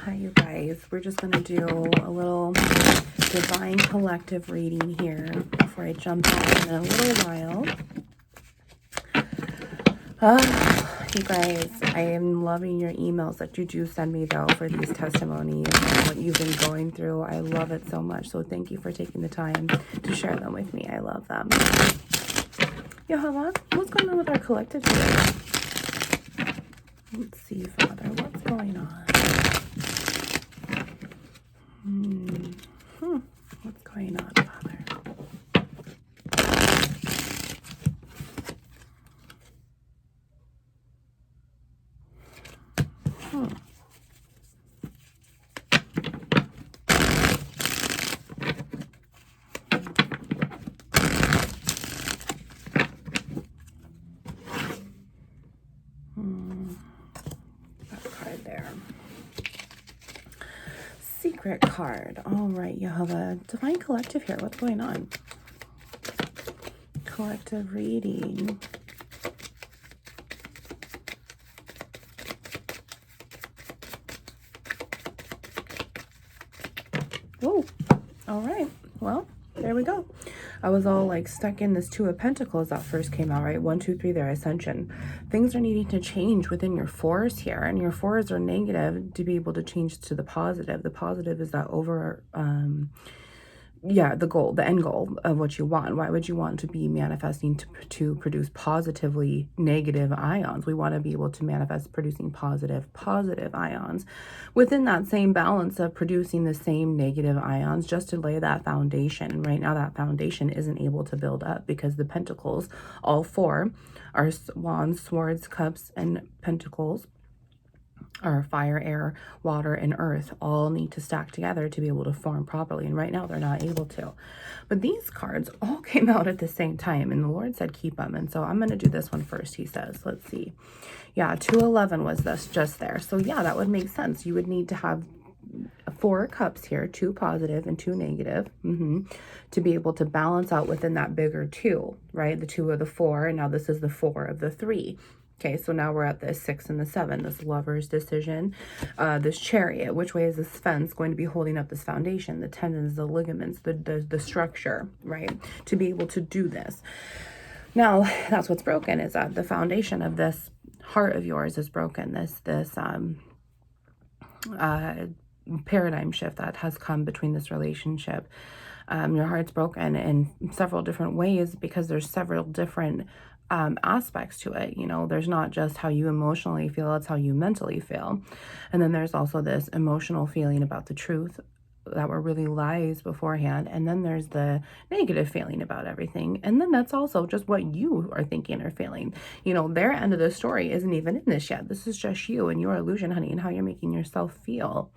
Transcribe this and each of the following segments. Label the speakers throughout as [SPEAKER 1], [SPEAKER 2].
[SPEAKER 1] Hi, you guys. We're just going to do a little divine collective reading here before I jump on in a little while. You guys, I am loving your emails that you do send me, though, for these testimonies and what you've been going through. I love it so much. So thank you for taking the time to share them with me. I love them. Yehovah, what's going on with our collective here? Let's see, Father, what's going on? What's going on, Father? That card there. Secret card. All right, Yehovah. Divine collective here. What's going on? Collective reading. Oh, all right. Well, there we go. I was all like stuck in this Two of Pentacles that first came out, right? 1, 2, 3 there, Ascension. Things are needing to change within your fours here, and your fours are negative to be able to change to the positive. The positive is that the goal, the end goal of what you want. Why would you want to be manifesting to produce positively negative ions? We want to be able to manifest producing positive ions within that same balance of producing the same negative ions, just to lay that foundation. And right now that foundation isn't able to build up because the pentacles, all four, are wands, swords, cups, and pentacles, or fire, air, water, and earth, all need to stack together to be able to form properly. And right now they're not able to. But these cards all came out at the same time, and the Lord said keep them. And so I'm going to do this one first, he says. Let's see. Yeah, 211 was this just there. So yeah, that would make sense. You would need to have 4 cups here, 2 positive and 2 negative, to be able to balance out within that bigger 2, right? The 2 of the 4, and now this is the 4 of the 3. Okay, so now we're at the 6 and the 7, this lover's decision, this chariot. Which way is this fence going to be holding up this foundation, the tendons, the ligaments, the structure, right? To be able to do this. Now, that's what's broken, is that the foundation of this heart of yours is broken. This paradigm shift that has come between this relationship. Your heart's broken in several different ways because there's several different aspects to it. You know, there's not just how you emotionally feel, it's how you mentally feel. And then there's also this emotional feeling about the truth that were really lies beforehand. And then there's the negative feeling about everything. And then that's also just what you are thinking or feeling. You know, their end of the story isn't even in this yet. This is just you and your illusion, honey, and how you're making yourself feel.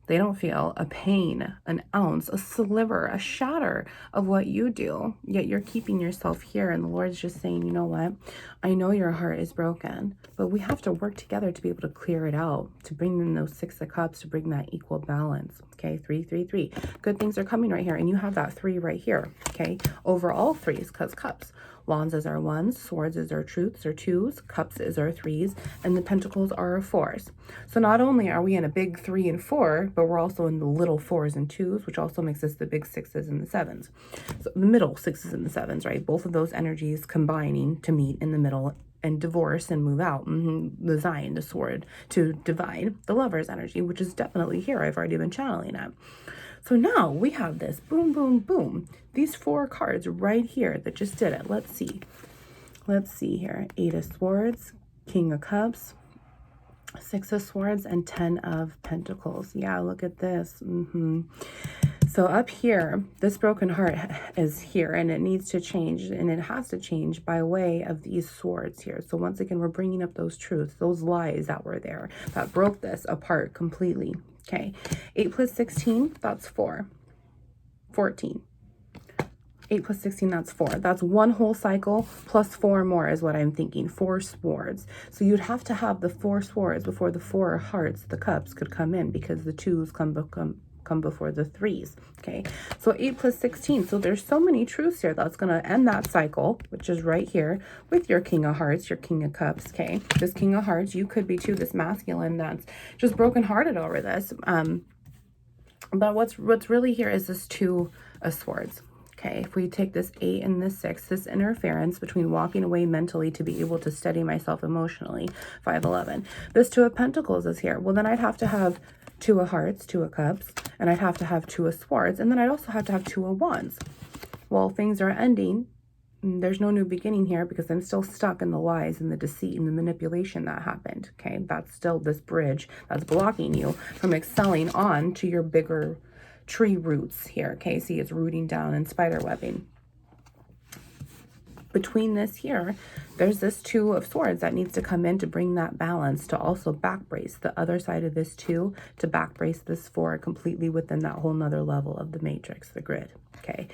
[SPEAKER 1] They don't feel a pain, an ounce, a sliver, a shatter of what you do, yet you're keeping yourself here. And the Lord's just saying, you know what? I know your heart is broken, but we have to work together to be able to clear it out, to bring in those 6 of cups, to bring that equal balance. Okay, 3, 3, 3. Good things are coming right here. And you have that 3 right here. Okay, over all 3s, because cups. Wands is our 1s, swords is our truths or 2s, cups is our 3s, and the pentacles are our 4s. So not only are we in a big 3 and 4, but we're also in the little 4s and 2s, which also makes us the big 6s and the 7s. So the middle 6s and the 7s, right? Both of those energies combining to meet in the middle and divorce and move out. The Zion, the sword, to divide the lover's energy, which is definitely here. I've already been channeling it. So now we have this boom, boom, boom. These 4 cards right here that just did it. Let's see. Let's see here. 8 of Swords, King of Cups, 6 of Swords, and 10 of Pentacles. Yeah, look at this. So up here, this broken heart is here, and it needs to change, and it has to change by way of these swords here. So once again, we're bringing up those truths, those lies that were there, that broke this apart completely. Okay, 8 plus 16, that's 4. 14. 8 plus 16, that's 4. That's 1 whole cycle plus 4 more is what I'm thinking. 4 swords. So you'd have to have the 4 swords before the 4 hearts, the cups, could come in, because the 2s come before the 3s. Okay, so 8 plus 16. So there's so many truths here that's going to end that cycle, which is right here with your King of Hearts, your King of Cups. Okay, this King of Hearts, you could be too, this masculine that's just brokenhearted over this. But what's really here is this 2 of Swords. Okay, if we take this 8 and this 6, this interference between walking away mentally to be able to steady myself emotionally, 511. This 2 of Pentacles is here. Well, then I'd have to have 2 of Hearts, 2 of Cups, and I'd have to have 2 of Swords, and then I'd also have to have 2 of Wands. Well, things are ending. There's no new beginning here because I'm still stuck in the lies and the deceit and the manipulation that happened. Okay, that's still this bridge that's blocking you from excelling on to your bigger tree roots here. Okay, see, it's rooting down and spider webbing. Between this here, there's this 2 of Swords that needs to come in to bring that balance, to also back brace the other side of this 2, to back brace this 4 completely within that whole nother level of the matrix, the grid. Okay,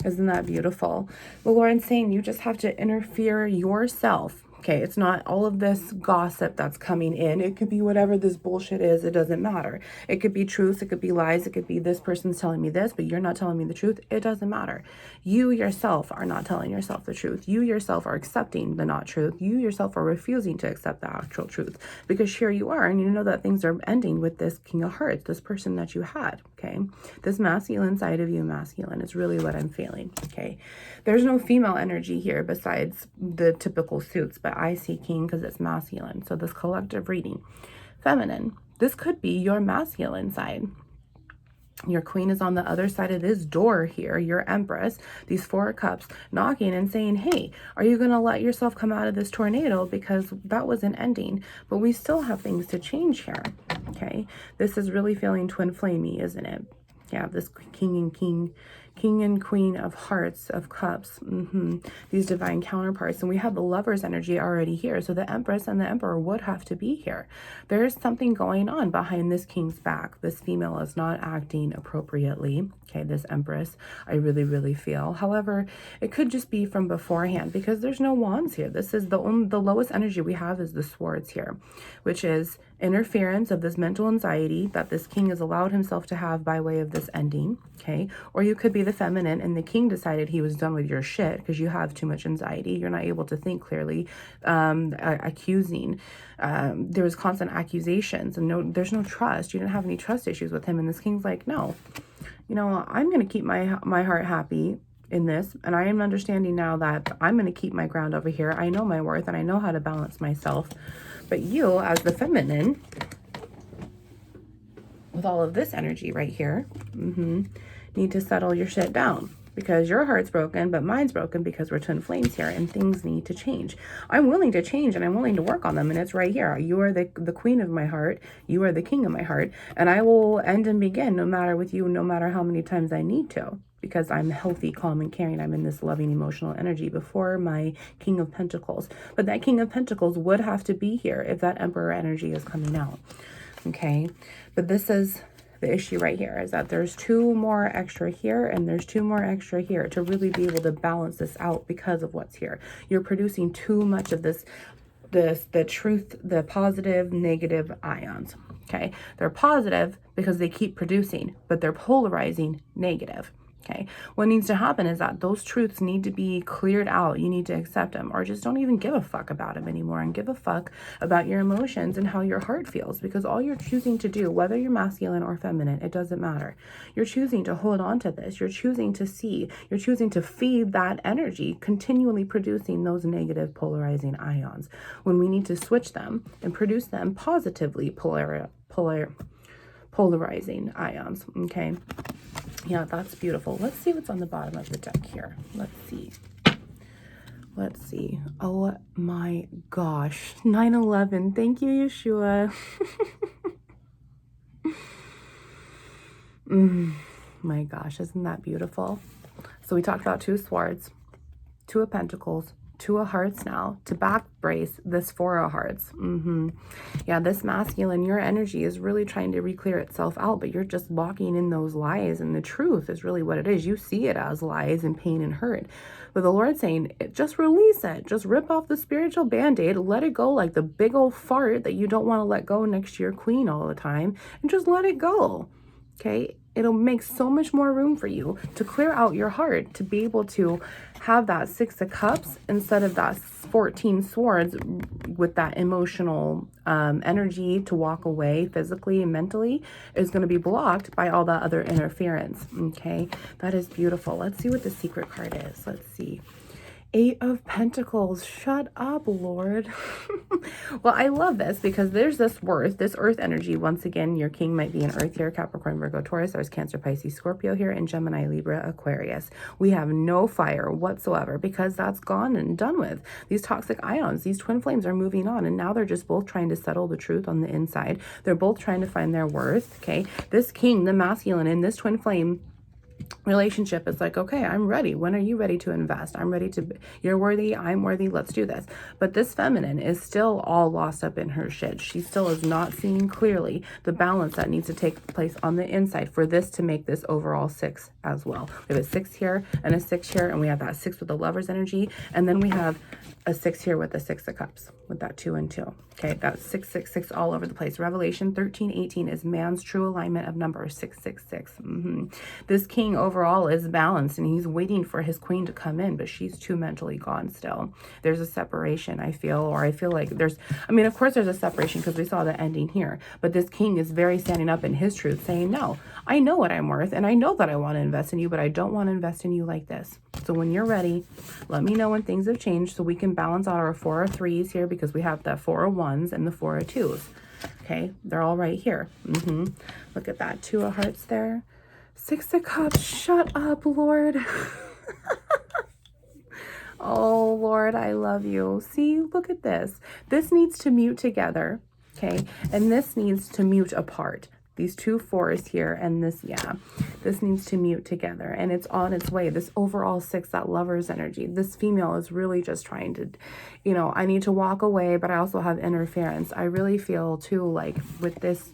[SPEAKER 1] isn't that beautiful? The Lord's saying you just have to interfere yourself. Okay, it's not all of this gossip that's coming in. It could be whatever this bullshit is. It doesn't matter. It could be truths. It could be lies. It could be this person's telling me this, but you're not telling me the truth. It doesn't matter. You yourself are not telling yourself the truth. You yourself are accepting the not truth. You yourself are refusing to accept the actual truth, because here you are and you know that things are ending with this King of Hearts, this person that you had. Okay, this masculine side of you, masculine, is really what I'm feeling. Okay, there's no female energy here besides the typical suits, but I see King because it's masculine. So this collective reading, feminine, this could be your masculine side. Your Queen is on the other side of this door here, your Empress, these 4 of Cups, knocking and saying, hey, are you going to let yourself come out of this tornado? Because that wasn't ending, but we still have things to change here. Okay, this is really feeling twin flamey, isn't it? Yeah, this King and Queen of Hearts, of Cups, these divine counterparts. And we have the Lover's energy already here. So the Empress and the Emperor would have to be here. There's something going on behind this King's back. This female is not acting appropriately. Okay, this Empress, I really, really feel. However, it could just be from beforehand because there's no wands here. This is the lowest energy we have is the Swords here, which is interference of this mental anxiety that this King has allowed himself to have by way of this ending. Okay, or you could be the feminine and the King decided he was done with your shit because you have too much anxiety. You're not able to think clearly. Accusing. There was constant accusations and there's no trust. You didn't have any trust issues with him, and this King's like, no, you know, I'm going to keep my heart happy in this, and I am understanding now that I'm going to keep my ground over here. I know my worth and I know how to balance myself. But you, as the feminine, with all of this energy right here, need to settle your shit down because your heart's broken, but mine's broken because we're twin flames here and things need to change. I'm willing to change and I'm willing to work on them, and it's right here. You are the queen of my heart. You are the king of my heart, and I will end and begin no matter with you, no matter how many times I need to, because I'm healthy, calm, and caring. I'm in this loving, emotional energy before my King of Pentacles. But that King of Pentacles would have to be here if that Emperor energy is coming out. Okay, but this is the issue right here, is that there's 2 more extra here and there's 2 more extra here to really be able to balance this out because of what's here. You're producing too much of the truth, the positive, negative ions. Okay, they're positive because they keep producing, but they're polarizing negative. Okay, what needs to happen is that those truths need to be cleared out. You need to accept them, or just don't even give a fuck about them anymore and give a fuck about your emotions and how your heart feels, because all you're choosing to do, whether you're masculine or feminine, it doesn't matter. You're choosing to hold on to this. You're choosing to see. You're choosing to feed that energy, continually producing those negative polarizing ions when we need to switch them and produce them positively polarizing ions. Okay. Yeah, that's beautiful. Let's see what's on the bottom of the deck here. Let's see. Oh my gosh. 9/11. Thank you, Yeshua. My gosh, isn't that beautiful? So we talked about 2 swords, 2 of pentacles, 2 of hearts now to back brace this 4 of hearts. Yeah, this masculine, your energy is really trying to re-clear itself out, but you're just walking in those lies, and the truth is really what it is. You see it as lies and pain and hurt, but the Lord's saying, just release it. Just rip off the spiritual band-aid, let it go like the big old fart that you don't want to let go next to your queen all the time, and just let it go. Okay, It'll make so much more room for you to clear out your heart, to be able to have that 6 of Cups instead of that 14 Swords with that emotional energy to walk away physically and mentally is going to be blocked by all that other interference. Okay, that is beautiful. Let's see what the secret card is. Let's see. 8 of Pentacles. Shut up, Lord. Well, I love this because there's this worth, this earth energy. Once again, your king might be an earth here, Capricorn, Virgo, Taurus. There's Cancer, Pisces, Scorpio here, and Gemini, Libra, Aquarius. We have no fire whatsoever because that's gone and done with. These toxic ions, these twin flames are moving on, and now they're just both trying to settle the truth on the inside. They're both trying to find their worth, okay? This king, the masculine, in this twin flame relationship is like, okay, I'm ready. When are you ready to invest? I'm ready to, you're worthy, I'm worthy, let's do this. But this feminine is still all lost up in her shit. She still is not seeing clearly the balance that needs to take place on the inside for this to make this overall 6 as well. We have a 6 here and a 6 here, and we have that 6 with the Lover's energy, and then we have a 6 here with the 6 of Cups with that 2 and 2. Okay, that's 666 all over the place. Revelation 13:18 is man's true alignment of numbers, 666. This king overall is balanced, and he's waiting for his queen to come in, but she's too mentally gone still. There's a separation, I feel, or I feel like there's, I mean, of course there's a separation because we saw the ending here, but this king is very standing up in his truth, saying, no, I know what I'm worth, and I know that I want to invest in you, but I don't want to invest in you like this. So when you're ready, let me know when things have changed so we can balance out our 4 of 3s here, because we have the 4 of 1s and the 4 of 2s. Okay, they're all right here. Look at that, 2 of Hearts there. 6 of Cups. Shut up, Lord. Oh, Lord, I love you. See, look at this. This needs to mute together, okay? And this needs to mute apart. These 2 4s here and this, yeah, this needs to mute together, and it's on its way. This overall 6, that Lover's energy, this female is really just trying to, you know, I need to walk away, but I also have interference. I really feel too like with this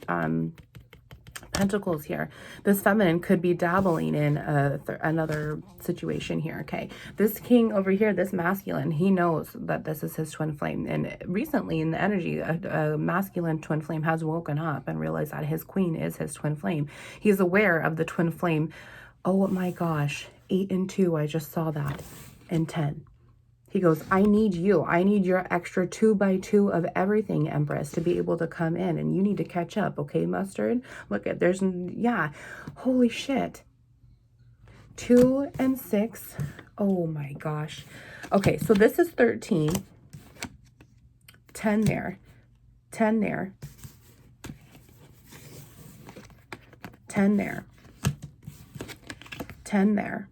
[SPEAKER 1] Pentacles here, this feminine could be dabbling in another situation here. Okay, this king over here, this masculine, he knows that this is his twin flame, and recently in the energy, a masculine twin flame has woken up and realized that his queen is his twin flame. He's aware of the twin flame. Oh my gosh, 8 and 2, I just saw that, and 10. He goes, I need you. I need your extra 2 by 2 of everything, Empress, to be able to come in. And you need to catch up, okay, Mustard? Look at, there's, yeah, holy shit. 2 and 6. Oh my gosh. Okay, so this is 13. 10 there. 10 there. 10 there. 10 there.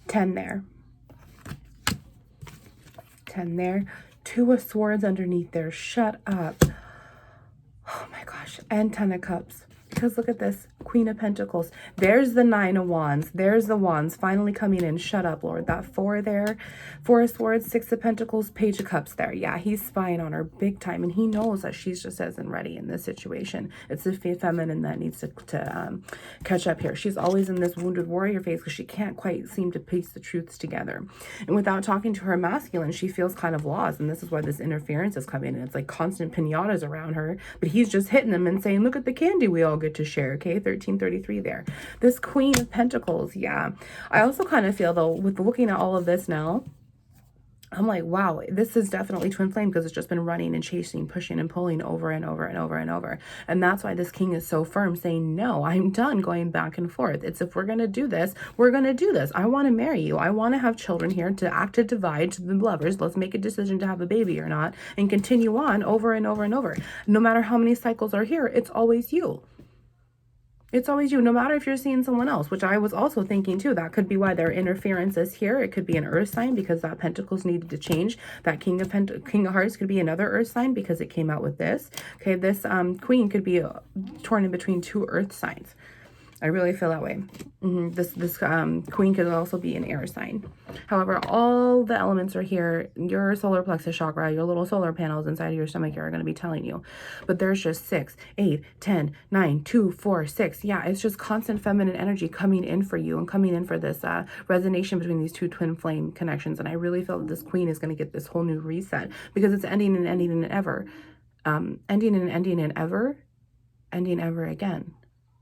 [SPEAKER 1] 10 there. 10 there. 2 of Swords underneath there. Shut up. Oh my gosh. And 10 of Cups. Because look at this. Queen of Pentacles. There's the 9 of Wands. There's the Wands finally coming in. Shut up, Lord. That 4 there. 4 of Swords, 6 of Pentacles, Page of Cups there. Yeah, he's spying on her big time. And he knows that she's just isn't ready in this situation. It's the feminine that needs to catch up here. She's always in this wounded warrior phase because she can't quite seem to piece the truths together. And without talking to her masculine, she feels kind of lost. And this is why this interference is coming in. It's like constant pinatas around her. But he's just hitting them and saying, look at the candy we all get to share. Okay, 1333 there. This Queen of Pentacles, yeah. I also kind of feel though, with looking at all of this now, I'm like, wow, this is definitely twin flame because it's just been running and chasing, pushing and pulling over and over and over and over. And that's why this king is so firm, saying, no, I'm done going back and forth. It's if we're going to do this, we're going to do this. I want to marry you. I want to have children here to act to divide to the lovers. Let's make a decision to have a baby or not and continue on over and over and over. No matter how many cycles are here, it's always you. It's always you, no matter if you're seeing someone else, which I was also thinking too. That could be why their interference is here. It could be an earth sign because that Pentacles needed to change. That King of Hearts could be another earth sign because it came out with this. Okay, this Queen could be torn in between 2 earth signs. I really feel that way. This Queen could also be an air sign. However, all the elements are here. Your solar plexus chakra, your little solar panels inside of your stomach here are going to be telling you. But there's just 6, 8, 10, 9, 2, 4, 6. Yeah, it's just constant feminine energy coming in for you and coming in for this resonance between these 2 twin flame connections. And I really feel that this Queen is going to get this whole new reset because it's ending and ending and ever. Ending and ending and ever. ending ever again.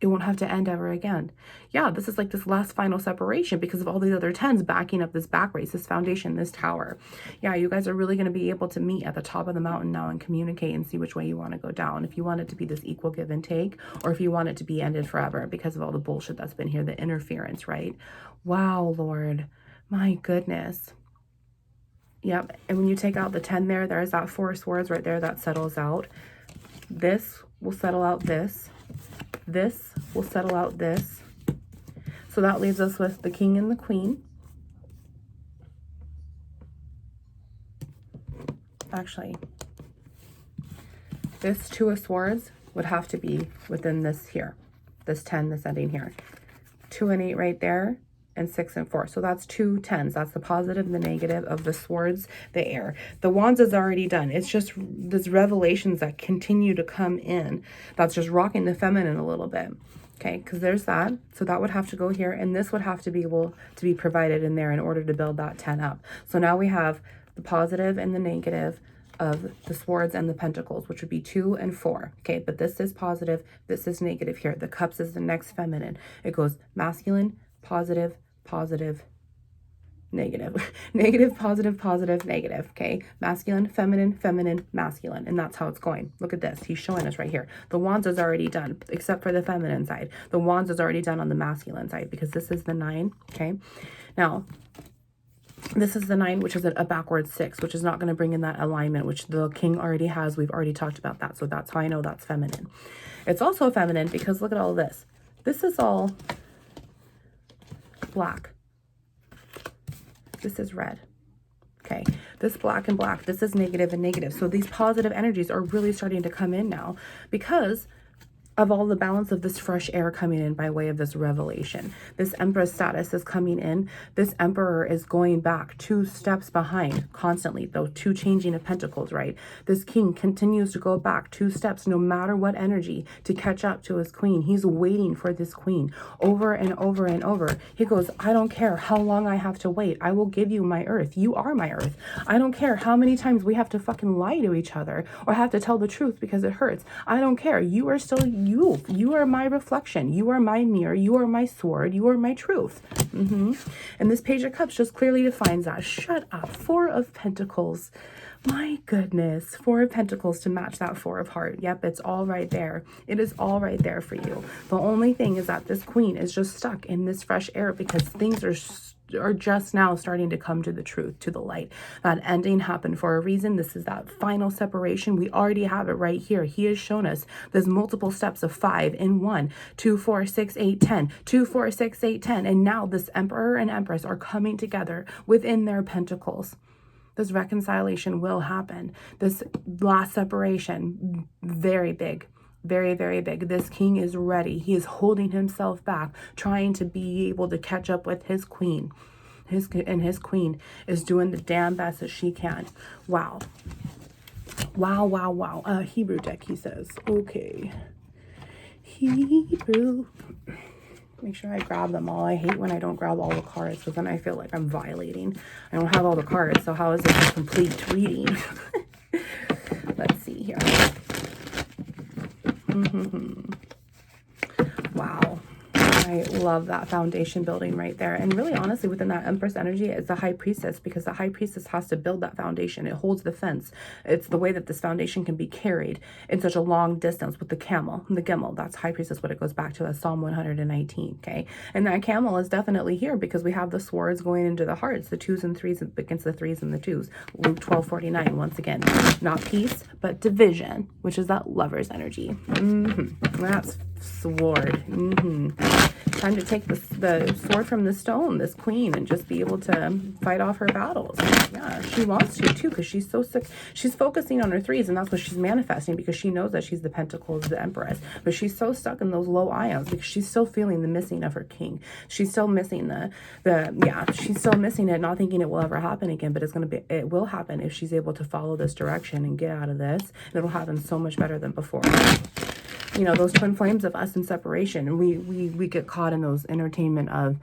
[SPEAKER 1] It won't have to end ever again. Yeah, this is like this last final separation because of all these other 10s backing up this back race, this foundation, this tower. Yeah, you guys are really going to be able to meet at the top of the mountain now and communicate and see which way you want to go down. If you want it to be this equal give and take, or if you want it to be ended forever because of all the bullshit that's been here, the interference, right? Wow, Lord. My goodness. Yep. And when you take out the 10 there, there's that 4 of swords right there that settles out. This will settle out this. This will settle out this. So that leaves us with the king and the queen. Actually, this 2 of swords would have to be within this here. This 10, this ending here. 2 and 8 right there. And 6 and 4. So that's 2 10s. That's the positive, the negative of the swords, the air. The wands is already done. It's just these revelations that continue to come in. That's just rocking the feminine a little bit. Okay, because there's that. So that would have to go here. And this would have to be able to be provided in there in order to build that 10 up. So now we have the positive and the negative of the swords and the pentacles, which would be 2 and 4. Okay, but this is positive. This is negative here. The cups is the next feminine. It goes masculine, positive, positive, negative, negative, positive, positive, negative. Okay, masculine, feminine, feminine, masculine, and that's how it's going. Look at this. He's showing us right here. The wands is already done, except for the feminine side. The wands is already done on the masculine side because this is the 9. Okay, now this is the 9, which is a backward 6, which is not going to bring in that alignment, which the king already has. We've already talked about that, so that's how I know that's feminine. It's also feminine because look at all this. This is all black. This is red. Okay, this black and black, this is negative and negative. So these positive energies are really starting to come in now because of all the balance of this fresh air coming in by way of this revelation. This Empress status is coming in. This Emperor is going back 2 steps behind constantly, though 2 changing of pentacles, right? This King continues to go back 2 steps no matter what energy to catch up to his queen. He's waiting for this queen over and over and over. He goes, I don't care how long I have to wait. I will give you my earth. You are my earth. I don't care how many times we have to fucking lie to each other or have to tell the truth because it hurts. I don't care. You are still you are my reflection. You are my mirror. You are my sword. You are my truth. And this Page of Cups just clearly defines that. Shut up. 4 of Pentacles. My goodness. 4 of Pentacles to match that 4 of Heart. Yep, it's all right there. It is all right there for you. The only thing is that this queen is just stuck in this fresh air because things are just now starting to come to the truth, to the light. That ending happened for a reason. This is that final separation. We already have it right here. He has shown us there's multiple steps of 5 in 1, 2, 4, 6, 8, 10, 2, 4, 6, 8, 10. And now this Emperor and Empress are coming together within their pentacles. This reconciliation will happen. This last separation, very big. Very, very big. This king is ready. He is holding himself back, trying to be able to catch up with his queen. His queen is doing the damn best that she can. Wow. Wow, wow, wow. Hebrew deck, he says. Okay. Hebrew. Make sure I grab them all. I hate when I don't grab all the cards because then I feel like I'm violating. I don't have all the cards, so how is this a complete reading? Let's see here. Wow. I love that foundation building right there. And really, honestly, within that Empress energy is the High Priestess, because the High Priestess has to build that foundation. It holds the fence. It's the way that this foundation can be carried in such a long distance with the camel, the Gemel. That's High Priestess, what it goes back to as Psalm 119, okay? And that camel is definitely here because we have the swords going into the hearts, the 2s and 3s against the 3s and the 2s. Luke 12:49, once again. Not peace, but division, which is that Lover's energy. That's sword. Time to take the sword from the stone, this queen, and just be able to fight off her battles. Yeah, she wants to too, because she's so sick. She's focusing on her 3s, and that's what she's manifesting, because she knows that she's the Pentacles, the Empress. But she's so stuck in those low ions because she's still feeling the missing of her king. She's still missing she's still missing it, not thinking it will ever happen again. But it will happen if she's able to follow this direction and get out of this. And it'll happen so much better than before. You know, those twin flames of us in separation, and we get caught in those entertainment of,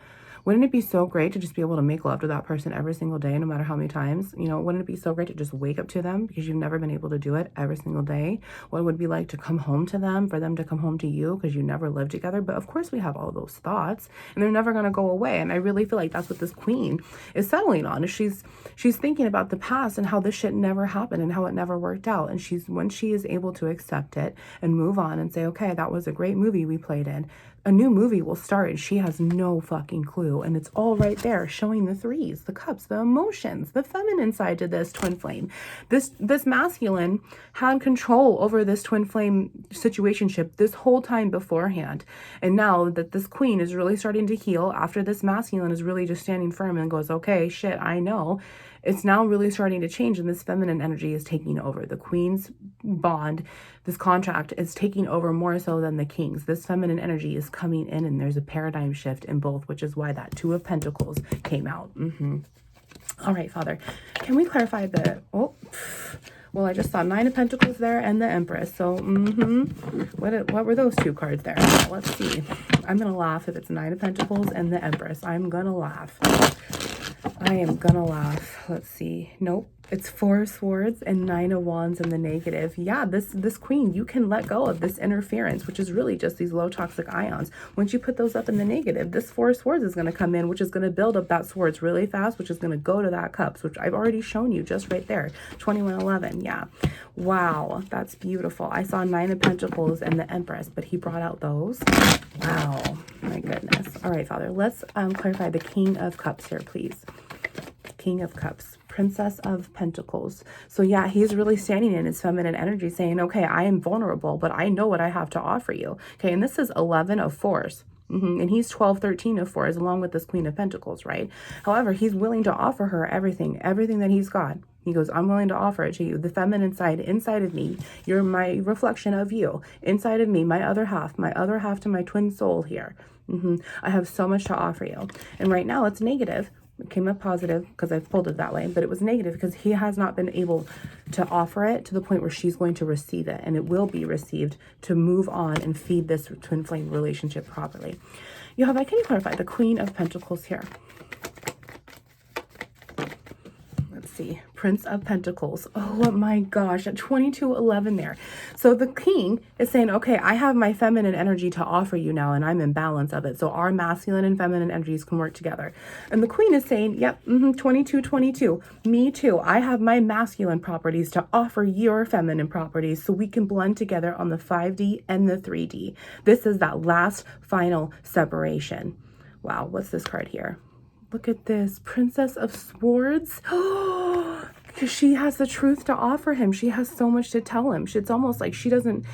[SPEAKER 1] Wouldn't it be so great to just be able to make love to that person every single day, no matter how many times? You know, wouldn't it be so great to just wake up to them because you've never been able to do it every single day? What would it be like to come home to them, for them to come home to you because you never lived together? But of course we have all those thoughts and they're never going to go away. And I really feel like that's what this queen is settling on. She's thinking about the past and how this shit never happened and how it never worked out. And when she is able to accept it and move on and say, okay, that was a great movie we played in, a new movie will start, and she has no fucking clue. And it's all right there, showing the threes, the cups, the emotions, the feminine side to this twin flame. This masculine had control over this twin flame situationship this whole time beforehand. And now that this queen is really starting to heal, after this masculine is really just standing firm and goes, okay, shit, I know. It's now really starting to change, and this feminine energy is taking over. The queen's bond, this contract, is taking over more so than the king's. This feminine energy is coming in, and there's a paradigm shift in both, which is why that Two of Pentacles came out. All right, Father, can we clarify the... Oh, well, I just saw Nine of Pentacles there and the Empress. So, what were those two cards there? Let's see. I'm going to laugh if it's Nine of Pentacles and the Empress. I'm going to laugh. I am gonna laugh. Let's see. Nope. It's Four of Swords and Nine of Wands in the negative. Yeah, this queen, you can let go of this interference, which is really just these low toxic ions. Once you put those up in the negative, this Four of Swords is going to come in, which is going to build up that swords really fast, which is going to go to that cups, which I've already shown you just right there. 2111. Yeah. Wow. That's beautiful. I saw Nine of Pentacles and the Empress, but he brought out those. Wow. My goodness. All right, Father, let's clarify the King of Cups here, please. King of Cups, Princess of Pentacles. So yeah, he's really standing in his feminine energy saying, okay, I am vulnerable, but I know what I have to offer you. Okay, and this is 11 of fours. And he's 12, 13 of fours, along with this Queen of Pentacles, right? However, he's willing to offer her everything that he's got. He goes, I'm willing to offer it to you. The feminine side inside of me, you're my reflection of you. Inside of me, my other half to my twin soul here. I have so much to offer you. And right now it's negative. It came up positive because I've pulled it that way, but it was negative because he has not been able to offer it to the point where she's going to receive it, and it will be received to move on and feed this twin flame relationship properly. Yohava, can you clarify the Queen of Pentacles here? Let's see. Prince of Pentacles. Oh my gosh, at 2211 there. So the king is saying, okay, I have my feminine energy to offer you now, and I'm in balance of it. So our masculine and feminine energies can work together. And the queen is saying, yep, 2222. Me too. I have my masculine properties to offer your feminine properties so we can blend together on the 5D and the 3D. This is that last final separation. Wow, what's this card here? Look at this, Princess of Swords. Oh, because she has the truth to offer him. She has so much to tell him. It's almost like she doesn't,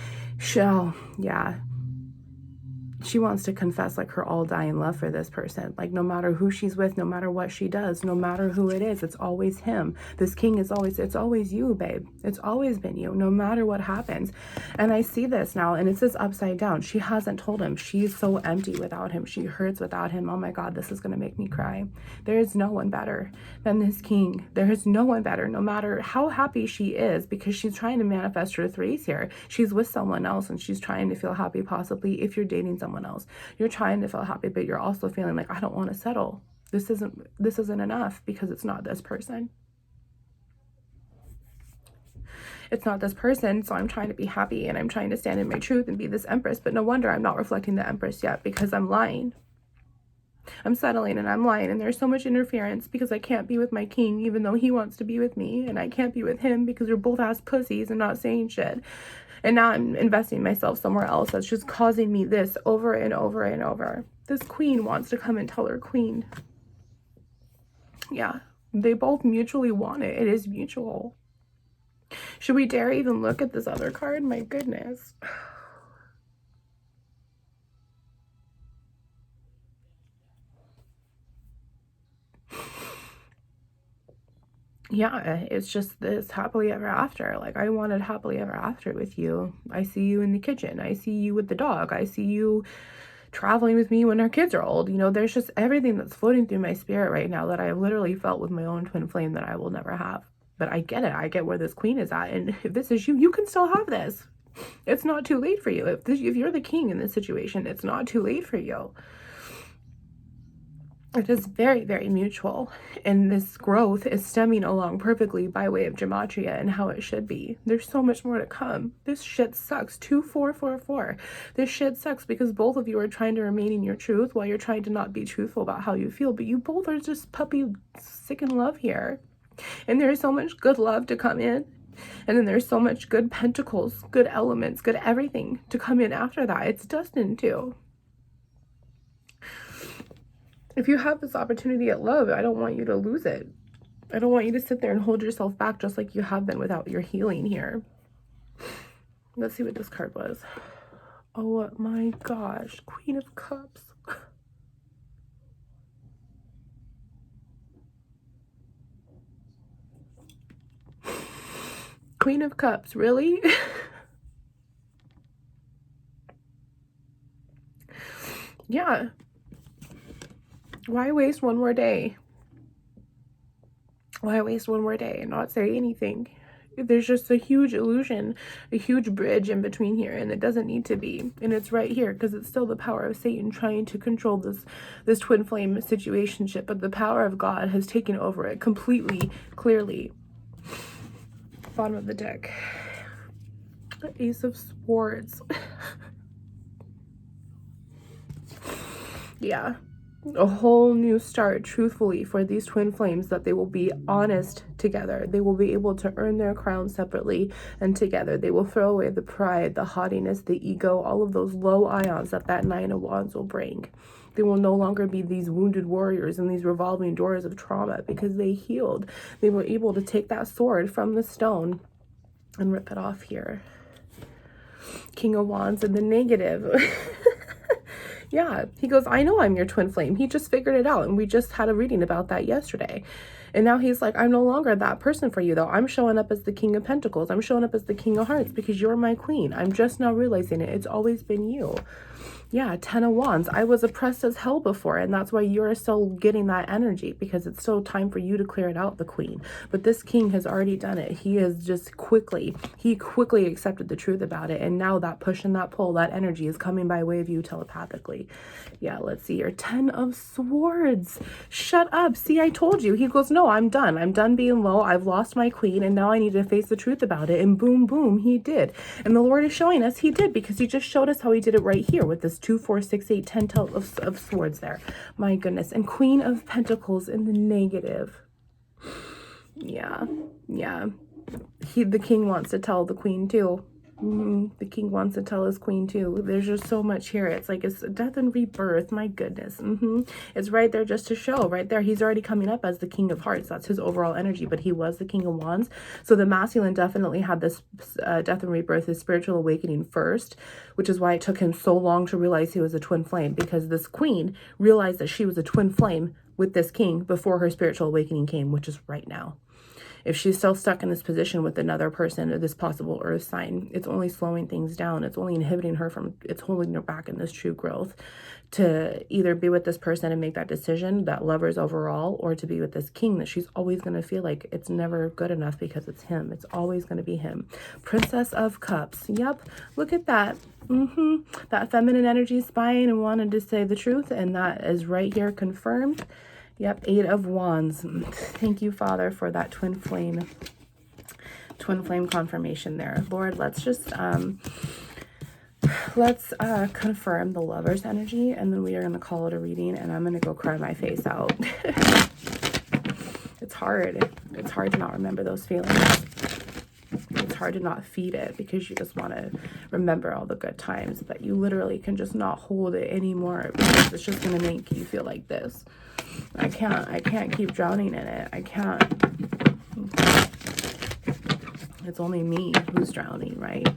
[SPEAKER 1] yeah. She wants to confess like her all-dying love for this person. Like no matter who she's with, no matter what she does, no matter who it is, it's always him. This king is always, it's always you, babe. It's always been you, no matter what happens. And I see this now, and it's this upside down. She hasn't told him. She's so empty without him. She hurts without him. Oh my God, this is going to make me cry. There is no one better than this king. There is no one better, no matter how happy she is, because she's trying to manifest her threes here. She's with someone else, and she's trying to feel happy, possibly if you're dating someone else. You're trying to feel happy, but you're also feeling like, I don't want to settle. This isn't enough because it's not this person. It's not this person, so I'm trying to be happy and I'm trying to stand in my truth and be this empress, but no wonder I'm not reflecting the empress yet because I'm lying. I'm settling and I'm lying, and there's so much interference because I can't be with my king even though he wants to be with me, and I can't be with him because we're both ass pussies and not saying shit. And now I'm investing myself somewhere else that's just causing me this over and over and over. This queen wants to come and tell her queen. Yeah, they both mutually want it. It is mutual. Should we dare even look at this other card? My goodness. Yeah, it's just this happily ever after. Like, I wanted happily ever after with you. I see you in the kitchen. I see you with the dog. I see you traveling with me when our kids are old. You know, there's just everything that's floating through my spirit right now that I literally felt with my own twin flame that I will never have. But I get it. I get where this queen is at. And if this is you, you can still have this. It's not too late for you. If you're the king in this situation, it's not too late for you. It is very, very mutual, and this growth is stemming along perfectly by way of Gematria and how it should be. There's so much more to come. This shit sucks. 2444. This shit sucks because both of you are trying to remain in your truth while you're trying to not be truthful about how you feel, but you both are just puppy sick in love here. And there's so much good love to come in. And then there's so much good pentacles, good elements, good everything to come in after that. It's destined to. If you have this opportunity at love, I don't want you to lose it. I don't want you to sit there and hold yourself back just like you have been without your healing here. Let's see what this card was. Oh my gosh. Queen of Cups. Queen of Cups, really? Yeah. Why waste one more day? Why waste one more day and not say anything? There's just a huge illusion, a huge bridge in between here, and it doesn't need to be. And it's right here because it's still the power of Satan trying to control this twin flame situationship, but the power of God has taken over it completely, clearly. Bottom of the deck. The Ace of Swords. Yeah. A whole new start, truthfully, for these twin flames, that they will be honest together. They will be able to earn their crown separately and together. They will throw away the pride, the haughtiness, the ego, all of those low ions that Nine of Wands will bring. They will no longer be these wounded warriors in these revolving doors of trauma because they healed. They were able to take that sword from the stone and rip it off here. King of Wands in the negative. Yeah, he goes, I know I'm your twin flame. He just figured it out, and we just had a reading about that yesterday. And now he's like, I'm no longer that person for you, though. I'm showing up as the King of Pentacles. I'm showing up as the King of Hearts because you're my queen. I'm just now realizing it. It's always been you. Yeah, Ten of Wands. I was oppressed as hell before, and that's why you're still getting that energy, because it's still time for you to clear it out, the queen. But this king has already done it. He quickly accepted the truth about it, and now that push and that pull, that energy is coming by way of you telepathically. Yeah, let's see here. Ten of Swords. Shut up. See, I told you. He goes, no, I'm done. I'm done being low. I've lost my queen, and now I need to face the truth about it. And boom, boom, he did. And the Lord is showing us he did, because he just showed us how he did it right here with this 2, 4, 6, 8, 10 of swords there. My goodness. And Queen of Pentacles in the negative. Yeah. The king wants to tell the queen too. The king wants to tell his queen too. There's just so much here. It's like it's death and rebirth. My goodness. It's right there just to show. Right there. He's already coming up as the King of Hearts. That's his overall energy. But he was the King of Wands. So the masculine definitely had this death and rebirth, his spiritual awakening first, which is why it took him so long to realize he was a twin flame, because this queen realized that she was a twin flame with this king before her spiritual awakening came, which is right now. If she's still stuck in this position with another person or this possible earth sign, it's only slowing things down. It's only inhibiting her from, it's holding her back in this true growth to either be with this person and make that decision, that lovers overall, or to be with this king that she's always going to feel like it's never good enough because it's him. It's always going to be him. Princess of Cups. Yep. Look at that. That feminine energy spying and wanted to say the truth. And that is right here confirmed. Yep, 8 of Wands. Thank you, Father, for that twin flame confirmation there. Lord, let's just confirm the lover's energy, and then we are going to call it a reading, and I'm going to go cry my face out. It's hard. It's hard to not remember those feelings. It's hard to not feed it because you just want to remember all the good times, but you literally can just not hold it anymore because it's just going to make you feel like this. I can't keep drowning in it. I can't. It's only me who's drowning, right?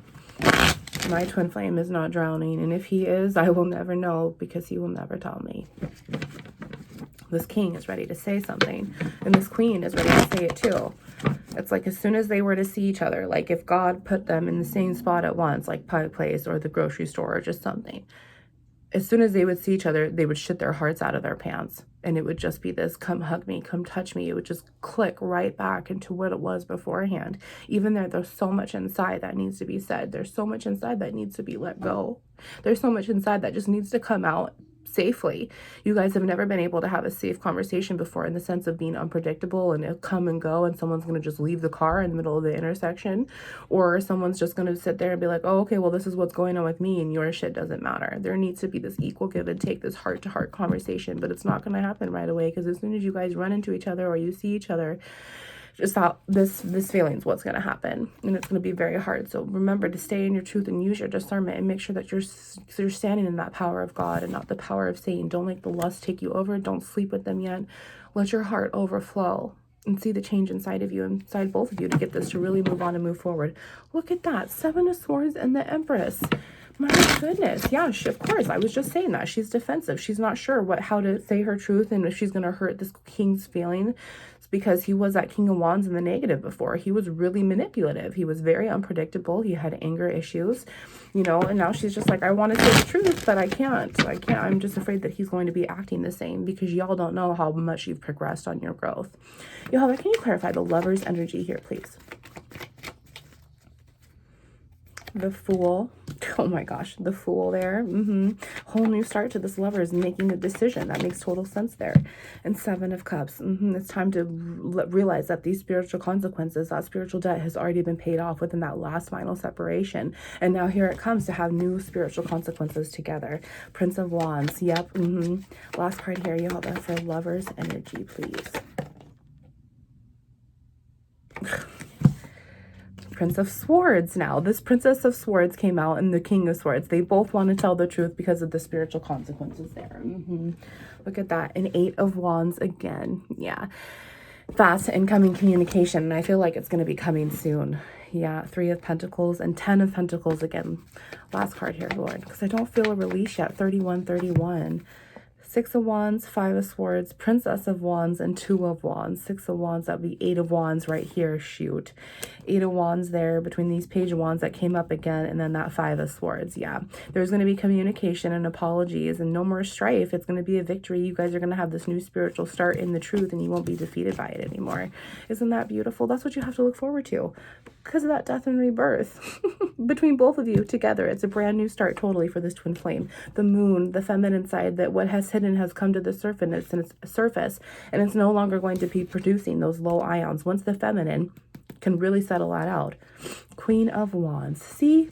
[SPEAKER 1] My twin flame is not drowning, and if he is, I will never know because he will never tell me. This king is ready to say something, and this queen is ready to say it too. It's like as soon as they were to see each other, like if God put them in the same spot at once, like Pike Place or the grocery store or just something, as soon as they would see each other, they would shit their hearts out of their pants. And it would just be this, come hug me, come touch me. It would just click right back into what it was beforehand. Even there's so much inside that needs to be said. There's so much inside that needs to be let go. There's so much inside that just needs to come out safely. You guys have never been able to have a safe conversation before, in the sense of being unpredictable and it'll come and go, and someone's going to just leave the car in the middle of the intersection, or someone's just going to sit there and be like, oh, okay, well, this is what's going on with me and your shit doesn't matter. There needs to be this equal give and take, this heart-to-heart conversation, but it's not going to happen right away, because as soon as you guys run into each other or you see each other, just that this feeling is what's going to happen, and it's going to be very hard. So remember to stay in your truth and use your discernment, and make sure that you're standing in that power of God and not the power of Satan. Don't let the lust take you over. Don't sleep with them yet. Let your heart overflow and see the change inside of you, inside both of you, to get this to really move on and move forward. Look at that, 7 of Swords and the Empress. My goodness. Yeah, of course. I was just saying that. She's defensive. She's not sure how to say her truth, and if she's going to hurt this king's feeling. It's because he was that King of Wands in the negative before. He was really manipulative. He was very unpredictable. He had anger issues, you know, and now she's just like, I want to say the truth, but I can't. I'm just afraid that he's going to be acting the same, because y'all don't know how much you've progressed on your growth. Yohava, can you clarify the Lover's energy here, please? The Fool. Oh my gosh, the Fool there. Whole new start to this Lover is making a decision. That makes total sense there. And 7 of Cups. It's time to realize that these spiritual consequences, that spiritual debt has already been paid off within that last final separation. And now here it comes to have new spiritual consequences together. Prince of Wands. Yep. Last card here, Yohava, for Lover's energy, please. Prince of Swords now. This Princess of Swords came out, and the King of Swords. They both want to tell the truth because of the spiritual consequences there. Look at that. An 8 of Wands again. Yeah. Fast incoming communication. And I feel like it's going to be coming soon. Yeah. 3 of Pentacles and 10 of Pentacles again. Last card here, Lord. Because I don't feel a release yet. 31. 6 of Wands, 5 of Swords, Princess of Wands, and 2 of Wands. 6 of Wands, that would be 8 of Wands right here. Shoot. 8 of Wands there between these Page of Wands that came up again, and then that 5 of Swords. Yeah. There's going to be communication and apologies and no more strife. It's going to be a victory. You guys are going to have this new spiritual start in the truth, and you won't be defeated by it anymore. Isn't that beautiful? That's what you have to look forward to, because of that death and rebirth between both of you together. It's a brand new start totally for this twin flame. The moon, the feminine side, that what has hidden has come to the surface, and it's no longer going to be producing those low ions once the feminine can really settle that out. Queen of Wands. See?